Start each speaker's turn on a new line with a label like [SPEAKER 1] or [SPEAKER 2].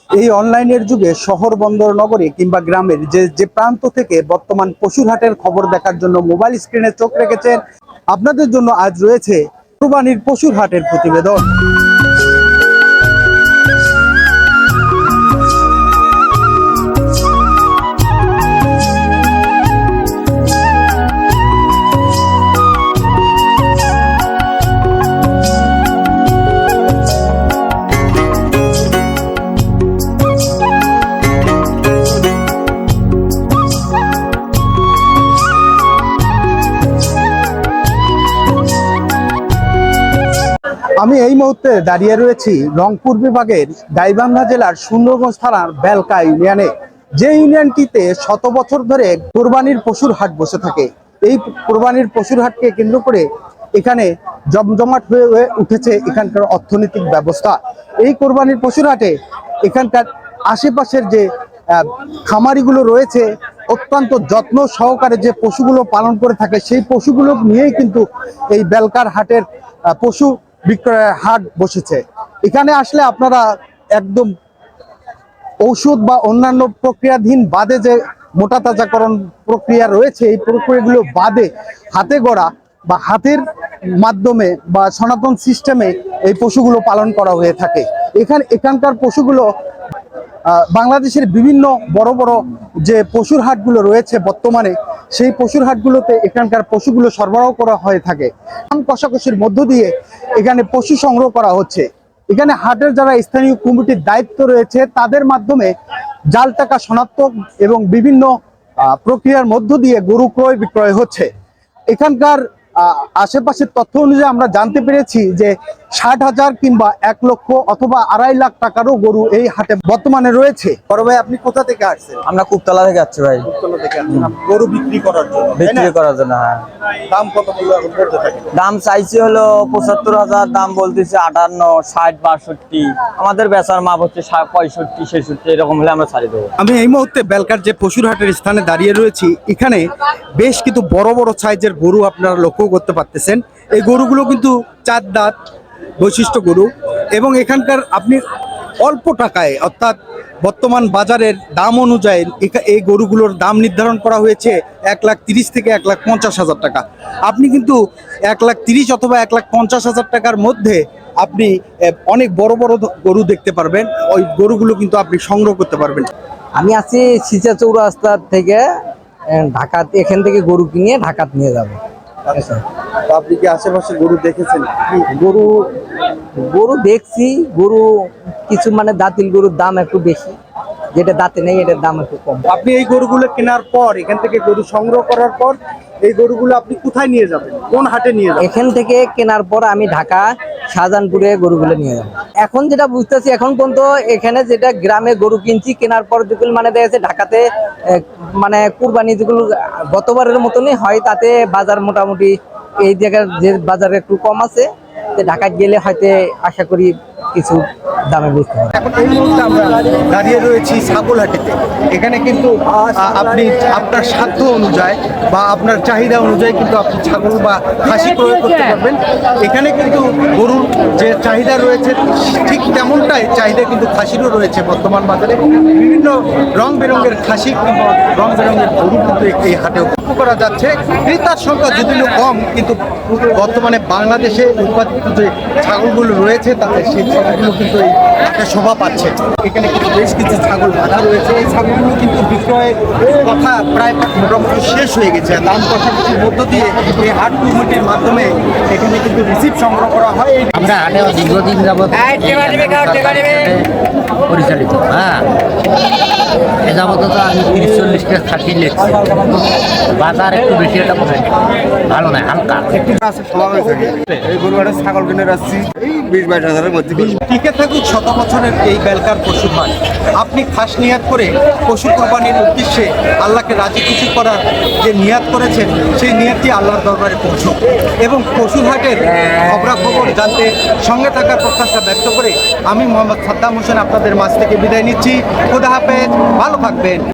[SPEAKER 1] এই অনলাইনের যুগে শহর বন্দর নগরে কিংবা গ্রামের যে প্রান্ত থেকে বর্তমান পশুর হাটের খবর দেখার জন্য মোবাইল স্ক্রিনে চোখ রেখেছেন, আপনাদের জন্য আজ রয়েছে কুরবানির পশুর হাটের প্রতিবেদন। আমি এই মুহূর্তে দাঁড়িয়ে রয়েছি রংপুর বিভাগের গাইবান্ধা জেলার সুন্দরগঞ্জ থানার বেলকা ইউনিয়নে, যে ইউনিয়নটিতে শত বছর ধরে কোরবানির পশুর হাট বসে থাকে। এই কোরবানির পশুর হাটকে কেন্দ্র করে এখানে জমজমাট হয়ে উঠেছে এখানকার অর্থনৈতিক ব্যবস্থা। এই কোরবানির পশুর হাটে এখানকার আশেপাশের যে খামারিগুলো রয়েছে অত্যন্ত যত্ন সহকারে যে পশুগুলো পালন করে থাকে, সেই পশুগুলো নিয়েই কিন্তু এই বেলকার হাটের পশু বিক্রয়ের হাট বসেছে। এখানে আসলে আপনারা একদম ঔষধ বা অন্যান্য প্রক্রিয়াধীন বাদে যে মোটা তাজাকরণ প্রক্রিয়া রয়েছে, এই প্রক্রিয়াগুলো বাদে হাতে গড়া বা হাতের মাধ্যমে বা সনাতন সিস্টেমে এই পশুগুলো পালন করা হয়ে থাকে। এখানকার পশুগুলো বাংলাদেশের বিভিন্ন বড় বড় যে পশুর হাটগুলো রয়েছে বর্তমানে, সেই পশুর হাটগুলোতে এখানকার পশুগুলো সরবরাহ করা হয়ে থাকে। দাম কষাকষির মধ্য দিয়ে এখানে পশু সংগ্রহ করা হচ্ছে। এখানে হাটের যারা স্থানীয় কমিটির দায়িত্ব রয়েছে তাদের মাধ্যমে জাল টাকা শনাক্ত এবং বিভিন্ন প্রক্রিয়ার মধ্য দিয়ে গরু ক্রয় বিক্রয় হচ্ছে। এখানকার আশেপাশের তথ্য অনুযায়ী আমরা জানতে পেরেছি যে 60,000 কিংবা 1 লক্ষ অথবা 2.5 লাখ টাকারও গরু এই হাটে বর্তমানে রয়েছে। বড় ভাই, আপনি কোথা থেকে আসছেন?
[SPEAKER 2] আমরা কুপতলা থেকে আসছি ভাই।
[SPEAKER 1] কুপতলা থেকে আসছেন গরু বিক্রি করার জন্য?
[SPEAKER 2] বিক্রি করার জন্য, হ্যাঁ।
[SPEAKER 1] দাম কত বলতে থাকে?
[SPEAKER 2] দাম চাইছি হলো 75,000, দাম বলতেছে 58, 60, 62। আমাদের বেচার মাপ হচ্ছে 65, 66 এরকম হলে আমরা ছাড়ি দেবো।
[SPEAKER 1] আমি এই মুহূর্তে বেলকার যে পশুর হাটের স্থানে দাঁড়িয়ে রয়েছি। এখানে বেশ কিন্তু বড় বড় সাইজের গরু আপনারা লক্ষ্য করতে পারতেছেন। এই গরুগুলো কিন্তু 4 দাঁত বৈশিষ্ট্য গরু এবং এখানকার আপনি অল্প টাকায়, অর্থাৎ বর্তমান বাজারের দাম অনুযায়ী এই গরুগুলোর দাম নির্ধারণ করা হয়েছে 1,30,000 থেকে 1,50,000 টাকা। আপনি কিন্তু 1,30,000 অথবা 1,50,000 টাকার মধ্যে আপনি অনেক বড় বড় গরু দেখতে পারবেন। ওই গরুগুলো কিন্তু আপনি সংগ্রহ করতে পারবেন।
[SPEAKER 3] আমি আছি সিচা চৌরাস্তা থেকে ঢাকা, এখান থেকে গরু কিনে ঢাকাত নিয়ে যাব।
[SPEAKER 1] আচ্ছা, তো আপনি কি আশেপাশে গরু দেখেছেন?
[SPEAKER 3] গরু গরু দেখছি, গরু কিছু মানে দাঁতিল গরুর দাম একটু বেশি, যেটা দাঁতে নেই এটার দাম একটু কম।
[SPEAKER 1] আপনি এই গরুগুলো কেনার পর, এখান থেকে গরু সংগ্রহ করার পর এই গরুগুলো আপনি কোথায় নিয়ে যাবেন? কোন হাটে নিয়ে যাবেন?
[SPEAKER 3] এখান থেকে কেনার পর আমি ঢাকা শাহজাহানপুরে গরুগুলো নিয়ে যাব। এখন যেটা বুঝতেছি, এখন পর্যন্ত এখানে যেটা গ্রামে গরু কিনছি, কেনার পর যেগুলো মানে দেখা যাচ্ছে ঢাকাতে মানে কুরবানি যেগুলো গতবারের মতনই হয়, তাতে বাজার মোটামুটি এই জায়গার যে বাজারে একটু কম আছে, ঢাকায় গেলে হয়তো আশা করি কিছু দামে বেশি হবে।
[SPEAKER 1] এখন এই মুহূর্তে আমরা দাঁড়িয়ে রয়েছি ছাগলহাটিতে। এখানে কিন্তু আপনি আপনার সাধ্য অনুযায়ী বা আপনার চাহিদা অনুযায়ী কিন্তু আপনি ছাগল বা খাসি ক্রয় করতে পারবেন। এখানে কিন্তু গরুর যে চাহিদা রয়েছে ঠিক তেমনটাই চাহিদা কিন্তু খাসিরও রয়েছে বর্তমান বাজারে। বিভিন্ন রং বেরঙের খাসি কিংবা রং বেরঙের গরু কিন্তু এই হাটে লক্ষ্য করা যাচ্ছে। ক্রেতার সংখ্যা যদিও কম, কিন্তু বর্তমানে বাংলাদেশে উৎপাদিত যে ছাগলগুলো রয়েছে তাতে সেই ছাগলগুলো কিন্তু এই হাটে শোভা পাচ্ছে। এখানে কিন্তু বেশ কিছু ছাগল বাঁধা রয়েছে। এই ছাগলগুলো কিন্তু বিক্রয়ের কথা প্রায় মোটামুটি শেষ হয়ে গেছে। দাম কষাকষির মধ্য দিয়ে এই হাট কমিটির মাধ্যমে এখানে কিন্তু রিসিভ সংগ্রহ করা হয়।
[SPEAKER 4] আমরা হাটে দীর্ঘদিন যাবৎ পরিচালিত। হ্যাঁ, এ যাবত তো আমি 30-40টা খাসি লিখছি। বাজার একটু বেশি, একটা ভালো নয়, হালকা
[SPEAKER 5] একটু আছে স্বভাবে থাকে। এই গরু হাটে ছাগল কিনে রাখছি এই 20-22 হাজারের মধ্যে।
[SPEAKER 1] টিকে থাকুক শত বছরের এই বেলকার পশুর হাট। আপনি খাস নিয়াত করে পশু কোরবানির উদ্দেশ্যে আল্লাহকে রাজি খুশি করার যে নিয়াত করেছেন, সেই নিয়াতটি আল্লাহর দরবারে পৌঁছুক এবং পশুর হাটের খবরাখবর জানতে সঙ্গে থাকার প্রত্যাশা ব্যক্ত করে আমি মোহাম্মদ সাদ্দাম হোসেন আপনাদের মাঝ থেকে বিদায় নিচ্ছি। খোদা হাফেজ, ভালো থাকবেন।